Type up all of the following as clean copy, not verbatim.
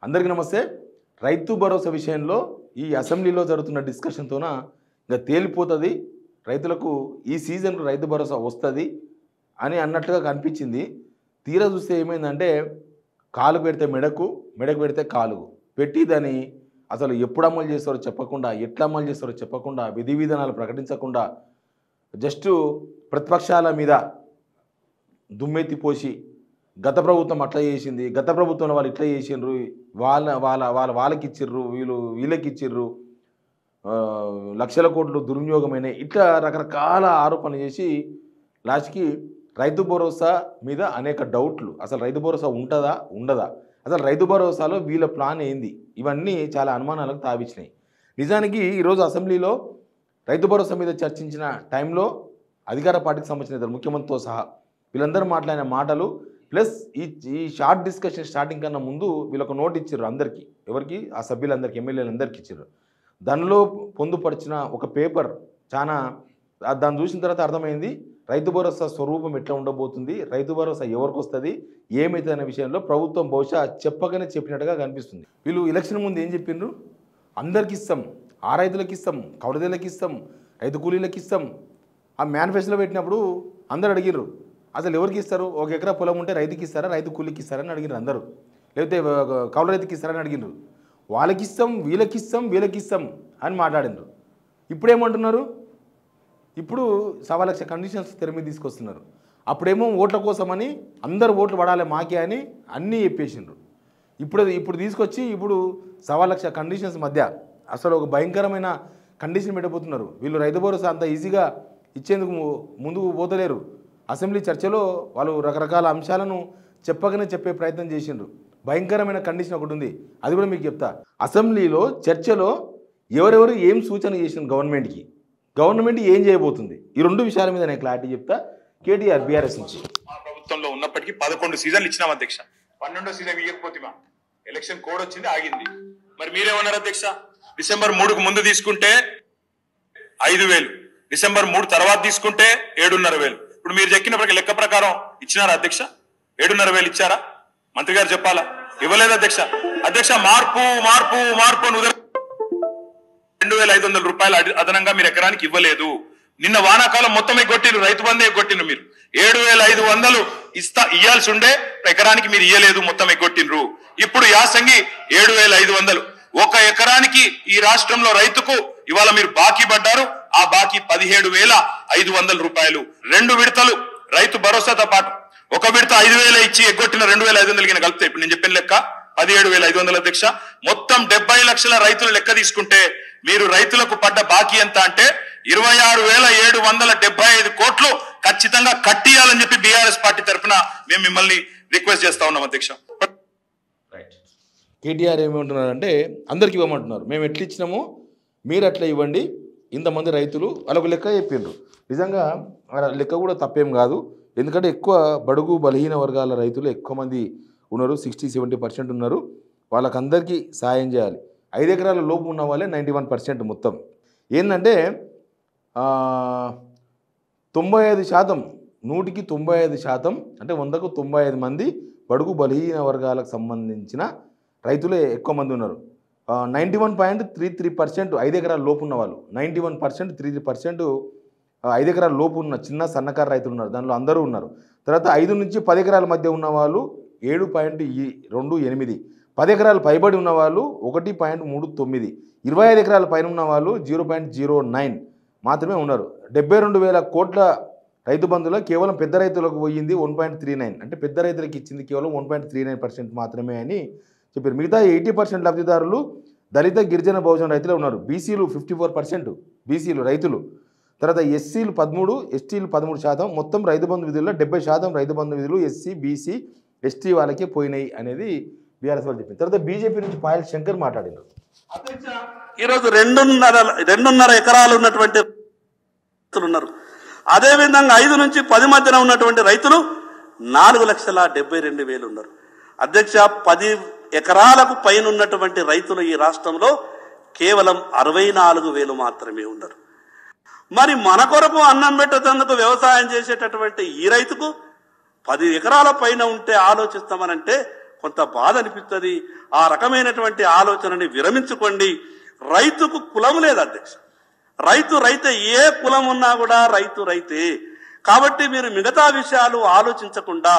అందరికీ నమస్తే. రైతు భరోసా విషయంలో ఈ అసెంబ్లీలో జరుగుతున్న డిస్కషన్తోన ఇంకా తేలిపోతుంది, రైతులకు ఈ సీజన్కు రైతు భరోసా వస్తుంది అని అన్నట్టుగా కనిపించింది. తీరా చూస్తే ఏమైందంటే కాలు పెడితే మెడకు, మెడకు పెడితే కాలుకు పెట్టి దాన్ని అసలు ఎప్పుడు అమలు చేస్తారో చెప్పకుండా, ఎట్లా అమలు చేస్తారో చెప్పకుండా, విధి విధానాలు ప్రకటించకుండా జస్ట్ ప్రతిపక్షాల మీద దుమ్మెత్తిపోసి గత ప్రభుత్వం అట్లా చేసింది, గత ప్రభుత్వంలో వాళ్ళు ఇట్లా చేసిండ్రు, వాళ్ళకి ఇచ్చిర్రు, వీళ్ళకి ఇచ్చిర్రు, లక్షల కోట్లు దుర్వినియోగమైన ఇట్లా రకరకాల ఆరోపణలు చేసి లాస్ట్కి రైతు భరోసా మీద అనేక డౌట్లు. అసలు రైతు భరోసా ఉంటుందా ఉండదా, అసలు రైతు భరోసాలో వీళ్ళ ప్లాన్ ఏంది, ఇవన్నీ చాలా అనుమానాలకు తావిచ్చినాయి. నిజానికి ఈరోజు అసెంబ్లీలో రైతు భరోసా మీద చర్చించిన టైంలో అధికార పార్టీకి సంబంధించిన ముఖ్యమంత్రితో సహా వీళ్ళందరూ మాట్లాడిన మాటలు ప్లస్ ఈ షార్ట్ డిస్కషన్ స్టార్టింగ్ కన్నా ముందు వీళ్ళొక నోట్ ఇచ్చారు అందరికీ, ఎవరికి, ఆ సభ్యులందరికీ, ఎమ్మెల్యేలందరికీ ఇచ్చారు. దానిలో పొందుపరిచిన ఒక పేపర్ చాలా దాన్ని చూసిన తర్వాత అర్థమైంది రైతు భరోసా స్వరూపం ఎట్లా ఉండబోతుంది, రైతు భరోసా ఎవరికి వస్తుంది, ఏమవుతుంది అనే విషయంలో ప్రభుత్వం బహుశా చెప్పగానే చెప్పినట్టుగా కనిపిస్తుంది. వీళ్ళు ఎలక్షన్ ముందు ఏం చెప్పిండ్రు, అందరికి ఇస్తాం, ఆ రైతులకు ఇస్తాం, కౌలుదారులకు ఇస్తాం, రైతు కూలీలకు ఇస్తాం. ఆ మేనిఫెస్టోలో పెట్టినప్పుడు అందరు అడిగిర్రు అసలు ఎవరికి ఇస్తారు, ఒక ఎకరా పొలం ఉంటే రైతుకి ఇస్తారా, రైతు కూలీకి ఇస్తారని అడిగినారు అందరూ, లేకపోతే కౌలు రైతుకి ఇస్తారని అడిగినారు. వాళ్ళకి ఇస్తాం, వీళ్ళకి ఇస్తాం, వీళ్ళకి ఇస్తాం అని మాట్లాడినారు. ఇప్పుడేమంటున్నారు, ఇప్పుడు 1,00,000 కండిషన్స్ తెర మీద తీసుకొస్తున్నారు. అప్పుడేమో ఓట్ల కోసమని అందరు ఓట్లు పడాలి మాకే అని అన్నీ చెప్పేసిండ్రు. ఇప్పుడు తీసుకొచ్చి ఇప్పుడు 1,00,000 కండిషన్స్ మధ్య అసలు ఒక భయంకరమైన కండిషన్ పెట్టబోతున్నారు. వీళ్ళు రైతు భరోసా అంత ఈజీగా ఇచ్చేందుకు ముందుకు పోతలేరు. అసెంబ్లీ చర్చలో వాళ్ళు రకరకాల అంశాలను చెప్పగానే చెప్పే ప్రయత్నం చేసిండ్రు. భయంకరమైన కండిషన్ ఒకటి ఉంది, అది కూడా మీకు చెప్తా. అసెంబ్లీలో చర్చలో ఎవరెవరు ఏం సూచన చేసిన గవర్నమెంట్ ఏం చేయబోతుంది, ఈ రెండు విషయాల మీద నేను క్లారిటీ చెప్తా. కేటీఆర్ బీఆర్ఎస్ నుంచి మా ప్రభుత్వంలో ఉన్నప్పటికీ 11 సీజన్లు ఇచ్చినాం అధ్యక్ష. 12వ సీజన్ ఇవ్వకపోతే ఎలక్షన్ కోడ్ వచ్చింది, ఆగింది. మరి మీరేమన్నారు అధ్యక్ష, డిసెంబర్ 3కు ముందు తీసుకుంటే 5,000, డిసెంబర్ 3 తర్వాత తీసుకుంటే 7,500. ఇప్పుడు మీరు చెక్కినప్పటికీ లెక్క ప్రకారం ఇచ్చినారా అధ్యక్ష? 7,500 ఇచ్చారా? మంత్రి గారు చెప్పాలా, ఇవ్వలేదు అధ్యక్ష. మార్పు 2,500 రూపాయలు అదనంగా మీరు ఎకరానికి ఇవ్వలేదు. నిన్న వానాకాలం మొత్తం ఎగ్గొట్టిరు, రైతు బంధు ఎగ్గొట్టిరు. మీరు 7,500 ఇయ్యాల్సి ఉండే ఎకరానికి మీరు ఇయ్యలేదు, మొత్తం ఎగ్గొట్టినరు. ఇప్పుడు యాసంగి 7,500 ఒక ఎకరానికి ఈ రాష్ట్రంలో రైతుకు ఇవాళ మీరు బాకీ పడ్డారు. ఆ బాకీ 17,500 రూపాయలు. 2 విడతలు రైతు భరోసాతో పాటు ఒక విడత 5,000 ఇచ్చి ఎగ్గొట్టిన 2,500 కలిపితే ఇప్పుడు నేను చెప్పిన లెక్క 17,500 అధ్యక్ష. మొత్తం 70 లక్షల రైతుల లెక్క తీసుకుంటే మీరు రైతులకు పడ్డ బాకీ ఎంత అంటే 26,775 కోట్లు ఖచ్చితంగా కట్టియాలని చెప్పి బీఆర్ఎస్ పార్టీ తరఫున మేము మిమ్మల్ని రిక్వెస్ట్ చేస్తా ఉన్నాం అధ్యక్ష. కేటీఆర్ ఏమంటున్నారంటే అందరికి ఇవ్వమంటున్నారు, మేము ఎట్లా ఇచ్చినామో మీరు అట్లా ఇవ్వండి, ఇంతమంది రైతులు వాళ్ళకు లెక్క చెప్పిండ్రు. నిజంగా లెక్క కూడా తప్పేం కాదు, ఎందుకంటే ఎక్కువ బడుగు బలహీన వర్గాల రైతులు ఎక్కువ మంది ఉన్నారు, 60-70% ఉన్నారు. వాళ్ళకందరికీ సాయం చేయాలి. 5 ఎకరాల లోపు ఉన్న వాళ్ళే 91% మొత్తం. ఏంటంటే 95%, 100కి 95%, అంటే 100కు 95 మంది బడుగు బలహీన వర్గాలకు సంబంధించిన రైతులే ఎక్కువ మంది ఉన్నారు. 91.33% 5 ఎకరాల లోపు ఉన్న వాళ్ళు, 91.33% 5 ఎకరాల లోపు ఉన్న చిన్న సన్నకారు రైతులు ఉన్నారు, దానిలో అందరూ ఉన్నారు. తర్వాత 5 నుంచి 10 ఎకరాల మధ్య ఉన్న వాళ్ళు 7.28, 10 ఎకరాలు పైబడి ఉన్న వాళ్ళు 1.39, 25 ఎకరాల పైన ఉన్న వాళ్ళు 0.09 మాత్రమే ఉన్నారు. 72,000 కోట్ల రైతు బంధులో కేవలం పెద్ద రైతులకు పోయింది 1.39, అంటే పెద్ద రైతులకు ఇచ్చింది కేవలం 1.39% మాత్రమే అని చెప్పారు. మిగతా 80% లబ్ధిదారులు దళిత గిరిజన బహుజన రైతులు ఉన్నారు. బీసీలు 54%, బీసీలు రైతులు. తర్వాత ఎస్సీలు 13, ఎస్టీలు 13%. మొత్తం రైతు బంధు విధుల్లో 70% రైతు బంధు విధులు ఎస్సీ, బీసీ, ఎస్టీ వాళ్ళకే పోయినాయి అనేది బీఆర్ఎస్ వాళ్ళు చెప్పింది. తర్వాత బీజేపీ నుంచి పాయల్ శంకర్ మాట్లాడినారు. ఈరోజు 2.5 ఎకరాలు ఉన్నటువంటి రైతులు ఉన్నారు. అదేవిధంగా 5 నుంచి 10 మధ్యన ఉన్నటువంటి రైతులు 4,72,000 ఉన్నారు. అధ్యక్ష, 10 ఎకరాలకు పైన ఉన్నటువంటి రైతులు ఈ రాష్ట్రంలో కేవలం 64,000 మాత్రమే ఉన్నారు. మరి మన కొరకు అన్నం పెట్టేందుకు వ్యవసాయం చేసేటటువంటి ఈ రైతుకు 10 ఎకరాల పైన ఉంటే ఆలోచిస్తామనంటే కొంత బాధ అనిపిస్తుంది. ఆ రకమైనటువంటి ఆలోచనని విరమించుకోండి. రైతుకు కులం లేదు అధ్యక్ష. రైతు రైతే, ఏ కులం ఉన్నా కూడా రైతు రైతే. కాబట్టి మీరు మిగతా విషయాలు ఆలోచించకుండా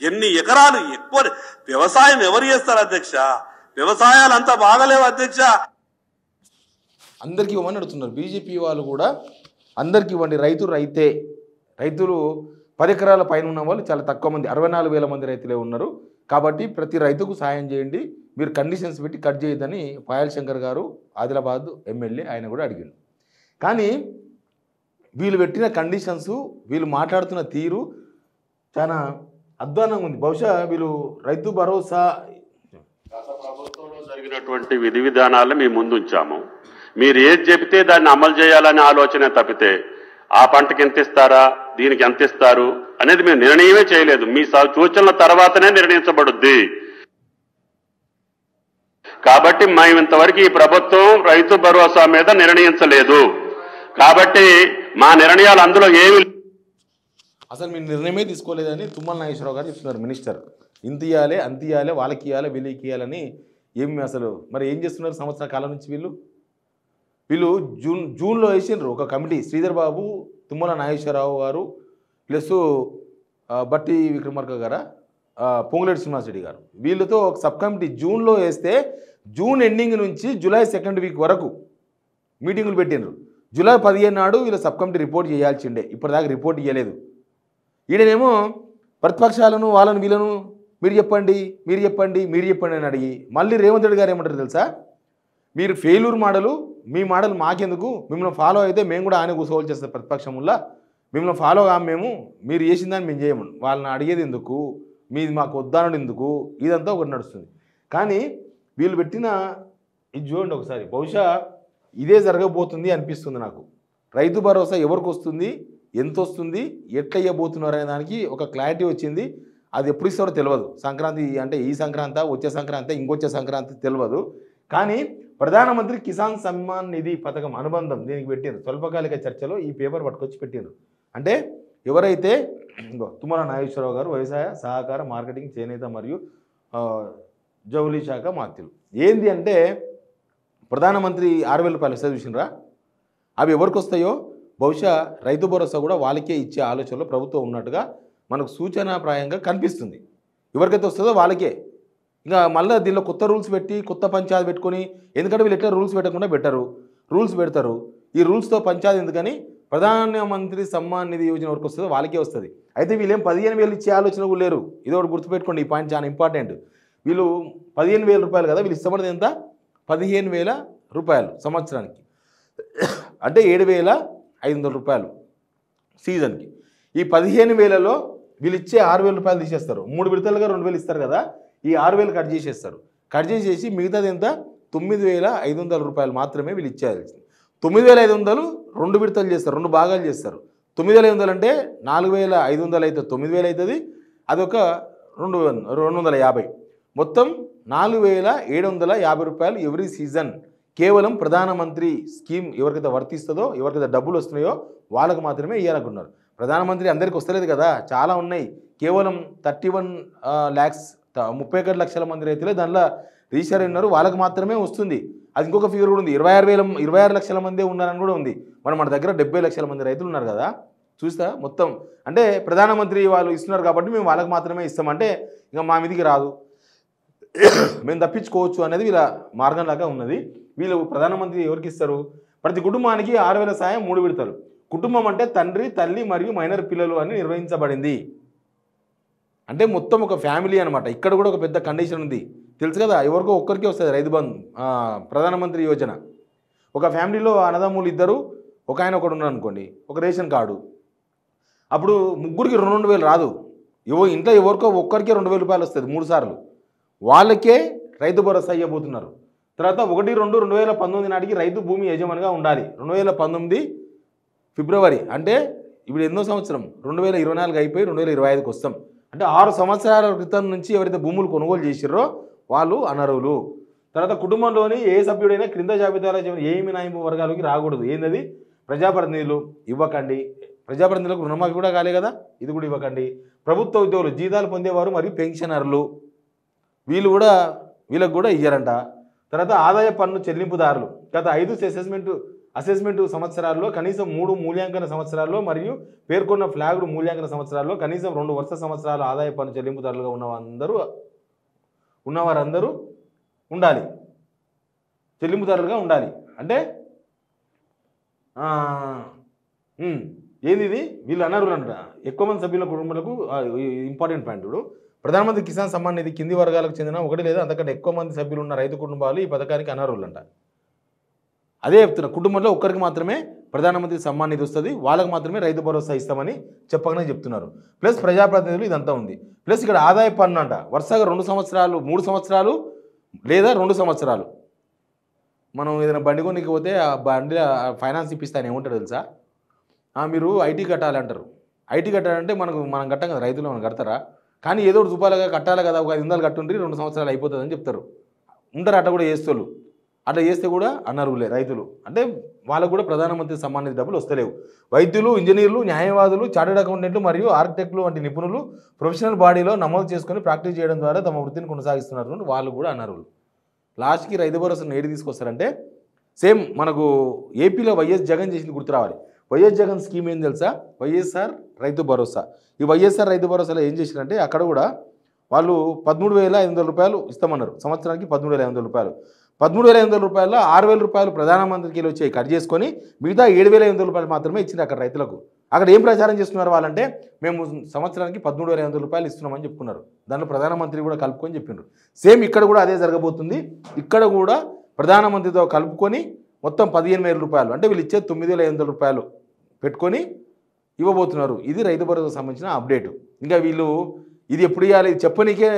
ఎన్ని ఎకరాలు ఎక్కువ వ్యవసాయం ఎవరు చేస్తారు అధ్యక్ష? వ్యవసాయాలు అంతా బాగలేవు అధ్యక్ష. అందరికీ ఇవ్వమని అడుగుతున్నారు బీజేపీ వాళ్ళు కూడా. అందరికీ ఇవ్వండి, రైతు రైతే. రైతులు 10 ఎకరాల పైన ఉన్న వాళ్ళు చాలా తక్కువ మంది, 64,000 మంది రైతులే ఉన్నారు. కాబట్టి ప్రతి రైతుకు సాయం చేయండి, మీరు కండిషన్స్ పెట్టి కట్ చేయొద్దని పాయల్ శంకర్ గారు ఆదిలాబాద్ ఎమ్మెల్యే ఆయన కూడా అడిగారు. కానీ వీళ్ళు పెట్టిన కండిషన్స్, వీళ్ళు మాట్లాడుతున్న తీరు చాలా అధ్వానంగా ఉంది. బహుశా వీళ్ళు రైతు భరోసా గత ప్రభుత్వంలో జరిగినటువంటి విధి విధానాలు మీ ముందు ఉంచాము. మీరు ఏది చెబితే దాన్ని అమలు చేయాలనే ఆలోచన తప్పితే ఆ పంటకి ఎంత ఇస్తారా, దీనికి ఎంత ఇస్తారు అనేది మేము నిర్ణయమే చేయలేదు. మీ సూచనల తర్వాతనే నిర్ణయించబడుద్ది. కాబట్టి మేము ఇంతవరకు ఈ ప్రభుత్వం రైతు భరోసా మీద నిర్ణయించలేదు. కాబట్టి మా నిర్ణయాలు అందులో ఏమి, అసలు మీరు నిర్ణయమే తీసుకోలేదని తుమ్మల నాగేశ్వరరావు గారు చెప్తున్నారు. మినిస్టర్ ఇంత ఇవ్వాలి, అంత ఇవ్వాలి, వాళ్ళకి ఇవ్వాలి, వీళ్ళకి ఇవ్వాలని ఏమి అసలు మరి ఏం చేస్తున్నారు సంవత్సర కాలం నుంచి? వీళ్ళు జూన్లో వేసిండ్రు ఒక కమిటీ, శ్రీధర్ బాబు, తుమ్మల నాగేశ్వరరావు గారు ప్లస్ బట్టి విక్రమార్క గారు, పొంగులేటి శ్రీనివాసరెడ్డి గారు, వీళ్ళతో ఒక సబ్ కమిటీ జూన్లో వేస్తే జూన్ ఎండింగ్ నుంచి జూలై 2nd వీక్ వరకు మీటింగులు పెట్టిండ్రు. జూలై 15 నాడు వీళ్ళ సబ్ కమిటీ రిపోర్ట్ చేయాల్సిండే, ఇప్పటిదాకా రిపోర్ట్ ఇవ్వలేదు. ఈయనేమో ప్రతిపక్షాలను వాళ్ళను వీళ్ళను మీరు చెప్పండి అని అడిగి మళ్ళీ రేవంత్ రెడ్డి గారు ఏమంటారు తెలుసా? మీరు ఫెయిల్యూర్ మోడలు, మీ మోడల్ మాకెందుకు, మిమ్మల్ని ఫాలో అయితే మేము కూడా ఆయన కూర్చోవాలి చేస్తాం ప్రతిపక్షముల్లా, మిమ్మల్ని ఫాలో కాము మేము, మీరు చేసిన దాన్ని మేము చేయము, వాళ్ళని అడిగేది ఎందుకు, మీది మాకు వద్దానడు ఎందుకు, ఇదంతా ఒకటి నడుస్తుంది. కానీ వీళ్ళు పెట్టిన ఇది చూడండి ఒకసారి, బహుశా ఇదే జరగబోతుంది అనిపిస్తుంది నాకు. రైతు భరోసా ఎవరికి వస్తుంది, ఎంత వస్తుంది, ఎట్లా ఇవ్వబోతున్నారు అనే దానికి ఒక క్లారిటీ వచ్చింది. అది ఎప్పుడు ఇస్తారో తెలియదు. సంక్రాంతి అంటే ఈ సంక్రాంతి, వచ్చే సంక్రాంతి, ఇంకొచ్చే సంక్రాంతి తెలియదు. కానీ ప్రధానమంత్రి కిసాన్ సమ్మాన్ నిధి పథకం అనుబంధం దీనికి పెట్టారు. స్వల్పకాలిక చర్చలో ఈ పేపర్ పట్టుకొచ్చి పెట్టారు. అంటే ఎవరైతే తుమ్మల నాగేశ్వరరావు గారు వ్యవసాయ సహకార మార్కెటింగ్ చేనేత మరియు జౌళి శాఖ మాత్యులు, ఏంది అంటే ప్రధానమంత్రి 6,000 రూపాయలు ఇస్తే చూసినరా, అవి ఎవరికి వస్తాయో బహుశా రైతు భరోసా కూడా వాళ్ళకే ఇచ్చే ఆలోచనలో ప్రభుత్వం ఉన్నట్టుగా మనకు సూచనాప్రాయంగా కనిపిస్తుంది. ఎవరికైతే వస్తుందో వాళ్ళకే. ఇంకా మళ్ళీ దీనిలో కొత్త రూల్స్ పెట్టి కొత్త పంచాయతీ పెట్టుకొని, ఎందుకంటే వీళ్ళు ఎట్లా రూల్స్ పెట్టకుండా రూల్స్ పెడతారు. ఈ రూల్స్తో పంచాయతీ ఎందుకని ప్రధానమంత్రి సమ్మాన్ నిధి యోజన వరకు వస్తుందో వాళ్ళకే వస్తుంది. అయితే వీళ్ళేం 15,000 ఇచ్చే ఆలోచన కూడా లేరు. ఇది ఒకటి గుర్తుపెట్టుకోండి, ఈ పాయింట్ చాలా ఇంపార్టెంట్. వీళ్ళు 15,000 రూపాయలు కదా, వీళ్ళు ఇష్టపడేది ఎంత, 15,000 రూపాయలు సంవత్సరానికి, అంటే 7,500 రూపాయలు సీజన్కి. ఈ 15,000లో వీళ్ళు ఇచ్చే 6,000 రూపాయలు తీసేస్తారు. 3 విడతలుగా 2,000 ఇస్తారు కదా, ఈ 6,000 కట్ చేసేస్తారు. కట్ చేసేసి మిగతాది ఎంత, 9,500 రూపాయలు మాత్రమే వీళ్ళు ఇచ్చేయాల్సింది. 9,500 2 విడతలు చేస్తారు, 2 భాగాలు చేస్తారు. 9,500 అంటే 4,500 అయితే 9,000 అవుతుంది, అదొక 250, మొత్తం 4,750 రూపాయలు ఎవ్రీ సీజన్. కేవలం ప్రధానమంత్రి స్కీమ్ ఎవరికైతే వర్తిస్తుందో, ఎవరికైతే డబ్బులు వస్తున్నాయో వాళ్ళకు మాత్రమే ఇవ్వాలనుకున్నారు. ప్రధానమంత్రి అందరికీ వస్తలేదు కదా, చాలా ఉన్నాయి. కేవలం 31 lakhs 31 లక్షల మంది రైతులే దానిలో రిజిస్టర్ ఉన్నారు, వాళ్ళకి మాత్రమే వస్తుంది. అది ఇంకొక ఫిగర్ కూడా ఉంది, 26 లక్షల మందే ఉన్నారని కూడా ఉంది. మన దగ్గర 70 లక్షల మంది రైతులు ఉన్నారు కదా, చూస్తా మొత్తం. అంటే ప్రధానమంత్రి వాళ్ళు ఇస్తున్నారు కాబట్టి మేము వాళ్ళకి మాత్రమే ఇస్తామంటే ఇంకా మా మీదికి రాదు, మేము తప్పించుకోవచ్చు అనేది వీళ్ళ మార్గంలాగా ఉన్నది. వీళ్ళు ప్రధానమంత్రి ఎవరికి ఇస్తారు, ప్రతి కుటుంబానికి 6,000 సాయం 3 విడతలు. కుటుంబం అంటే తండ్రి, తల్లి మరియు మైనర్ పిల్లలు అని నిర్వహించబడింది. అంటే మొత్తం ఒక ఫ్యామిలీ అనమాట. ఇక్కడ కూడా ఒక పెద్ద కండిషన్ ఉంది తెలుసు కదా, ఎవరికో ఒక్కరికి వస్తుంది రైతు బంధు ప్రధానమంత్రి యోజన. ఒక ఫ్యామిలీలో అన్నదమ్ములు 2, ఒక ఆయన ఒకడు ఉన్నాడు అనుకోండి, ఒక రేషన్ కార్డు, అప్పుడు ముగ్గురికి 2,000 రాదు. ఇంట్లో ఎవరికో ఒక్కరికే 2,000 రూపాయలు వస్తుంది 3 సార్లు, వాళ్ళకే రైతు భరోసా ఇవ్వబోతున్నారు. తర్వాత 1/2/2019 నాటికి రైతు భూమి యజమానిగా ఉండాలి. 2019 ఫిబ్రవరి, అంటే ఇప్పుడు ఎన్నో సంవత్సరం, 2024 అయిపోయి 2025కి వస్తాం. అంటే 6 సంవత్సరాల క్రితం నుంచి ఎవరైతే భూములు కొనుగోలు చేసిర్రో వాళ్ళు అనర్హులు. తర్వాత కుటుంబంలోని ఏ సభ్యుడైనా క్రింద జాబితాలో ఏ మినహాయింపు వర్గాలకి రాకూడదు. ఏంటది, ప్రజాప్రతినిధులు ఇవ్వకండి, ప్రజాప్రతినిధులకు రుణమాఫీ కూడా కాలే కదా, ఇది కూడా ఇవ్వకండి. ప్రభుత్వ ఉద్యోగులు, జీతాలు పొందేవారు మరియు పెన్షనర్లు, వీళ్ళకు కూడా ఇయ్యరంట. తర్వాత ఆదాయ పన్ను చెల్లింపుదారులు గత 5 అసెస్మెంట్ సంవత్సరాల్లో కనీసం 3 మూల్యాంకన సంవత్సరాల్లో మరియు పేర్కొన్న ఫ్లాగ్డ్ మూల్యాంకన సంవత్సరాల్లో కనీసం 2 వరుస సంవత్సరాలు ఆదాయ పన్ను చెల్లింపుదారులుగా ఉన్నవారందరూ ఉండాలి, చెల్లింపుదారులుగా ఉండాలి. అంటే ఏది ఇది వీళ్ళు అనర్హులు అంట. ఎక్కువ మంది సభ్యుల కుటుంబాలకు ఇంపార్టెంట్ పాయింట్ ఇప్పుడు ప్రధానమంత్రి కిసాన్ సమ్మాన్ నిధి కింది వర్గాలకు చెందిన 1 లేదా అంతకంటే ఎక్కువ మంది సభ్యులు ఉన్న రైతు కుటుంబాలు ఈ పథకానికి అనర్హులు అంట. అదే చెప్తున్నా, కుటుంబంలో ఒక్కరికి మాత్రమే ప్రధానమంత్రి సమ్మాన్ నిధి వస్తుంది, వాళ్ళకి మాత్రమే రైతు భరోసా ఇస్తామని చెప్పగానే చెప్తున్నారు. ప్లస్ ప్రజాప్రతినిధులు ఇదంతా ఉంది. ప్లస్ ఇక్కడ ఆదాయ పన్ను అంట వరుసగా 2 సంవత్సరాలు 3 సంవత్సరాలు లేదా 2 సంవత్సరాలు మనం ఏదైనా బండి కొనికి పోతే ఆ బండి ఫైనాన్స్ ఇప్పిస్తాను ఏముంటాడు తెలుసా, మీరు ఐటీ కట్టాలి అంటారు. ఐటీ కట్టాలంటే మనం కట్టాం కదా, రైతులు మనం కడతారా? కానీ ఏదో ఒకటి రూపాయలుగా కట్టాలి కదా, ఒక 500 కట్టుండ్రి 2 సంవత్సరాలు అయిపోతుందని చెప్తారు. ఉంటారు అట్లా కూడా చేస్తోళ్ళు. అట్లా చేస్తే కూడా అనర్హులే రైతులు. అంటే వాళ్ళకు కూడా ప్రధానమంత్రి సమ్మాన్ నిధి డబ్బులు వస్తలేవు. వైద్యులు, ఇంజనీర్లు, న్యాయవాదులు, చార్టెడ్ అకౌంటెంట్లు మరియు ఆర్కిటెక్టులు వంటి నిపుణులు ప్రొఫెషనల్ బాడీలో నమోదు చేసుకొని ప్రాక్టీస్ చేయడం ద్వారా తమ వృత్తిని కొనసాగిస్తున్నారు, వాళ్ళు కూడా అనర్హులు. లాస్ట్కి రైతు భరోసాను ఏడు తీసుకొస్తారంటే సేమ్ మనకు ఏపీలో వైఎస్ జగన్ చేసింది గుర్తు రావాలి. వైఎస్ జగన్ స్కీమ్ ఏం తెలుసా, వైఎస్ఆర్ రైతు భరోసా. ఈ వైఎస్ఆర్ రైతు భరోసాలో ఏం చేశారంటే అక్కడ కూడా వాళ్ళు 13,500 రూపాయలు ఇస్తామన్నారు, సంవత్సరానికి 13,500 రూపాయలు. 13,500 రూపాయల్లో 6,000 రూపాయలు ప్రధానమంత్రికి వచ్చి కట్ చేసుకొని మిగతా 7,500 రూపాయలు మాత్రమే ఇచ్చింది అక్కడ రైతులకు. అక్కడ ఏం ప్రచారం చేస్తున్నారు వాళ్ళంటే మేము సంవత్సరానికి 13,500 రూపాయలు ఇస్తున్నామని చెప్పుకున్నారు. దాంట్లో ప్రధానమంత్రి కూడా కలుపుకొని చెప్పిండ్రు. సేమ్ ఇక్కడ కూడా అదే జరగబోతుంది. ఇక్కడ కూడా ప్రధానమంత్రితో కలుపుకొని మొత్తం 15,000 రూపాయలు అంటే వీళ్ళు ఇచ్చే 9,500 రూపాయలు పెట్టుకొని ఇవ్వబోతున్నారు. ఇది రైతు భరోసాకు సంబంధించిన అప్డేటు. ఇంకా వీళ్ళు ఇది ఎప్పుడు ఇవ్వాలి చెప్పనీకే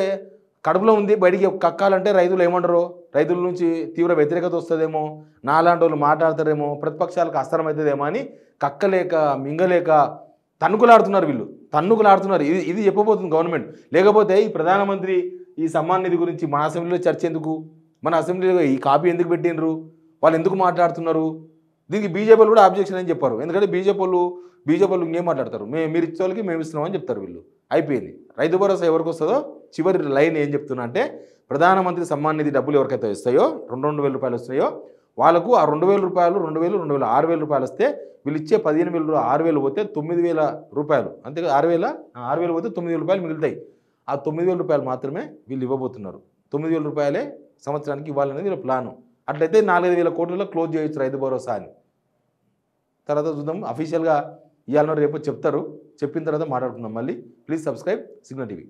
కడుపులో ఉంది, బయటికి కక్కాలంటే రైతులు ఏమంటారు, రైతుల నుంచి తీవ్ర వ్యతిరేకత వస్తుందేమో, నాలాంటి వాళ్ళు మాట్లాడతారేమో, ప్రతిపక్షాలకు అస్త్రం అవుతుందేమో అని కక్కలేక మింగలేక తన్నుకులాడుతున్నారు వీళ్ళు, తన్నుకులాడుతున్నారు. ఇది చెప్పబోతుంది గవర్నమెంట్. లేకపోతే ఈ ప్రధానమంత్రి ఈ సమ్మాన్ నిధి గురించి మన అసెంబ్లీలో చర్చ ఎందుకు, మన అసెంబ్లీలో ఈ కాపీ ఎందుకు పెట్టినరు, వాళ్ళు ఎందుకు మాట్లాడుతున్నారు, దీనికి బీజేపీ కూడా ఆబ్జెక్షన్ అని చెప్పారు. ఎందుకంటే బీజేపీ వాళ్ళు ఇంకేం మాట్లాడతారు, మీరు ఇచ్చే వాళ్ళకి మేము ఇస్తున్నామని చెప్తారు వీళ్ళు. అయిపోయింది. రైతు భరోసా ఎవరికి వస్తుందో చివరి లైన్ ఏం చెప్తున్నా అంటే ప్రధానమంత్రి సమ్మాన్ నిధి డబ్బులు ఎవరికైతే వస్తాయో 2,000 రూపాయలు వస్తాయో వాళ్ళకు ఆ 2,000 రూపాయలు 2,000 6,000 రూపాయలు వస్తే వీళ్ళు ఇచ్చే 15,000 6,000 పోతే 9,000 రూపాయలు, అంతే 6,000 పోతే 9,000 రూపాయలు మిగులుతాయి. ఆ 9,000 రూపాయలు మాత్రమే వీళ్ళు ఇవ్వబోతున్నారు. 9,000 రూపాయలే సంవత్సరానికి ఇవ్వాలనేది వీళ్ళ ప్లాను. అట్లయితే 4,500 కోట్లలో క్లోజ్ చేయొచ్చు రైతు భరోసా అని. తర్వాత చూద్దాం, అఫీషియల్గా ఇవాళ రేపు చెప్తారు, చెప్పిన తర్వాత మాట్లాడుకుందాం మళ్ళీ. Please subscribe signal TV.